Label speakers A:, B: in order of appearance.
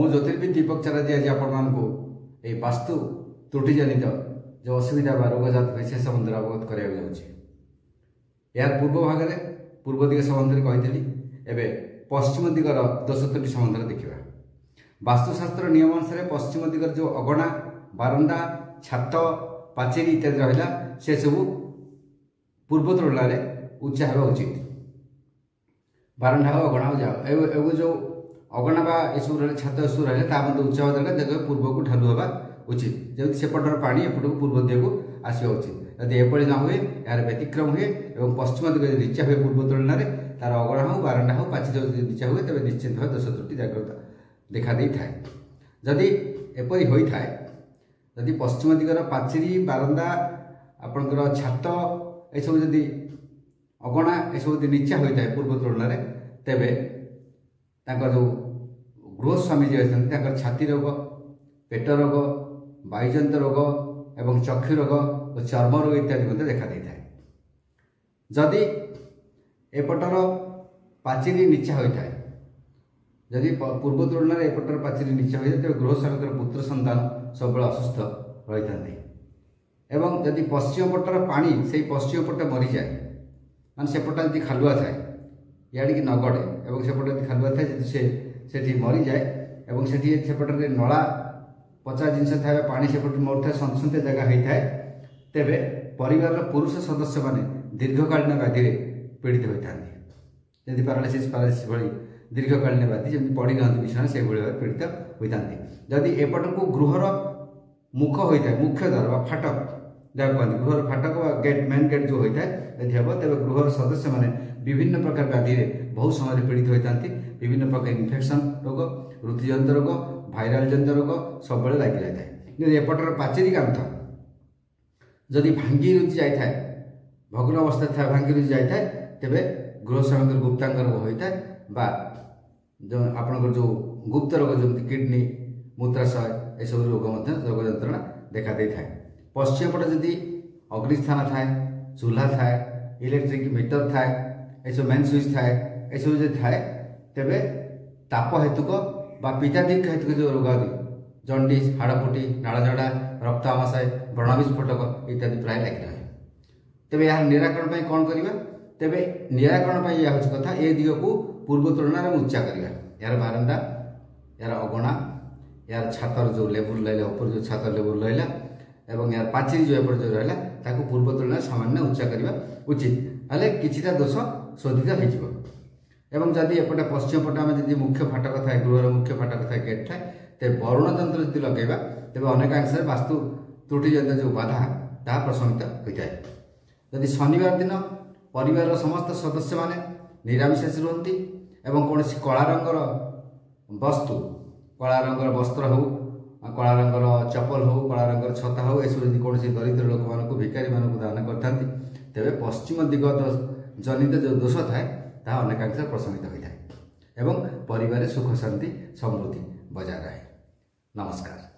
A: मु ज्योतिर्विद दीपक चाराजी आज आपण वास्तु त्रुटि जनित जो असुविधा रोगजात हुए से संबंध अवगत कराया यार पूर्व भाग में पूर्व दिग संबंध कही एवं पश्चिम दिगर दोष त्रुटि संबंध देखा वास्तुशास्त्र नियम अनुसार पश्चिम दिगर जो अगणा बारंडा छात पाचेरी इत्यादि रहा से सबू पूर्व तुलना उच्चा होगा उचित बारंडा हो अगणा हो जाओ एवं जो अगणा बा यू रहा छात यू रहा उच्चा होगा दरकार जगह पूर्व को ढालू होगा उचित जब सेपटर पानी एपट को पूर्व दिग को आसवा उचित यदि एपरी न हुए यार व्यतिक्रम हुए और पश्चिम दिग नीचा हुए पूर्व तुलना तार अगणा हो बारंडा हो पाचेरी नीचा हुए तेज निश्चित भाव दोष त्रुटि जागृत देखा दे था जदि एपरी होता है जदि पश्चिम दिगर पाचेरी बारंडा आपणकर छात यू जदि अगणा यू नीचा होता है पूर्व तुलना तेबे जो गृहस्वामी जी अच्छा छाती रोग पेट रोग वायुजंत रोग एवं चक्षु रोग और चर्म रोग इत्यादि देखा दे था जदि एपटर पाचेरी नीचा होता है जदि पूर्व तुलना एपटर पाचेरी नीचा होता है तेज गृहस्वामी पुत्र संतान सब असुस्थ रही था एवं जदि पश्चिम पटर पानी से पश्चिम पटे मरी जाए माने सेपटा जदि खालुआ थाए याड़ी की नगड़े और सेपटे जब खालुआ थाए से मरी जाए और सेपटे नला पचा जिनस था पानी सेपटे मरुता सनसन्तिया जगह होता है तेबे परिवार पुरुष सदस्य माने दीर्घकालीन व्याधि पीड़ित होता जमी पारालिसिस भाई दीर्घकालीन व्याधि जमी पड़ी रहा बिछना से भाव पीड़ित होता जदि एपट को गृहर मुख होता है मुख्य द्वार फाटक जहाँ कहते गृहर फाटक गेट मेन गेट जो होता है यदि हम तेज गृहर सदस्य मैंने विभिन्न प्रकार व्याधि बहुत समय पीड़ित होता विभिन्न प्रकार इन्फेक्शन रोग ऋतुजंत रोग भाइराल जंत रोग सब लग रही है एपटर पाचेरी कांथ जदि भांगी रुचि जाए भग्न अवस्था था भांगी रुचि जाए तेरे गृहस्वामी गुप्तांग रोग होता है जो आपंकर जो गुप्त रोग जमी किडनी मूत्राशय यह रोग रोग जंत्रणा देखा दे था पश्चिम पटे जदि अग्निस्थान थाए चूल्हा थाए इलेक्ट्रिक मीटर थाए यह मेन स्विच थाए यू जो थाए तेरे ताप हेतुक पित्ताधिक हेतुक जो रोग जंडिस हाड़फुटी नाड़झड़ा रक्त आमाशय व्रणविस्फोटक इत्यादि प्राय लग रहे तेरे यार निराकरण कौन करवा तेरे निराकरण यह हूँ कथा ए दिग को पूर्व तुलना में उच्चा करवा यार बारंडा यार अगणा यार छातर जो लेवल रहा ऊपर जो छातर लेवल रहा एवं यार पाचेरी जो एपट जो रहा पूर्व तुलना सामान्य उच्चा करवा उचित हेल्ले किछिटा दोष शोधित हो जदि एपटे पश्चिम पटे आम जब मुख्य फाटक थाए गृहर मुख्य फाटक थाए गेट थाए तेज वरुण तंत्र जब लगेगा तेज अनेकांश वास्तु त्रुटि जनित जो बाधा ताहा प्रशमित होता है जदि शनिवार दिन परिवार समस्त सदस्य माने निरामिषाषी रुहति एवं कौन कला रंगर वस्तु कला रंगर वस्त्र हो कला रंगर चपल हो कला रंगर छता हो यह कौन दरिद्र लोक मानक भिकारी मानक दान करते तेरे पश्चिम दिग जनित जो दोष थाए ताहा अनेकांश प्रशमित होता है एवं परिवार सुख शांति समृद्धि बजाय रहे। नमस्कार।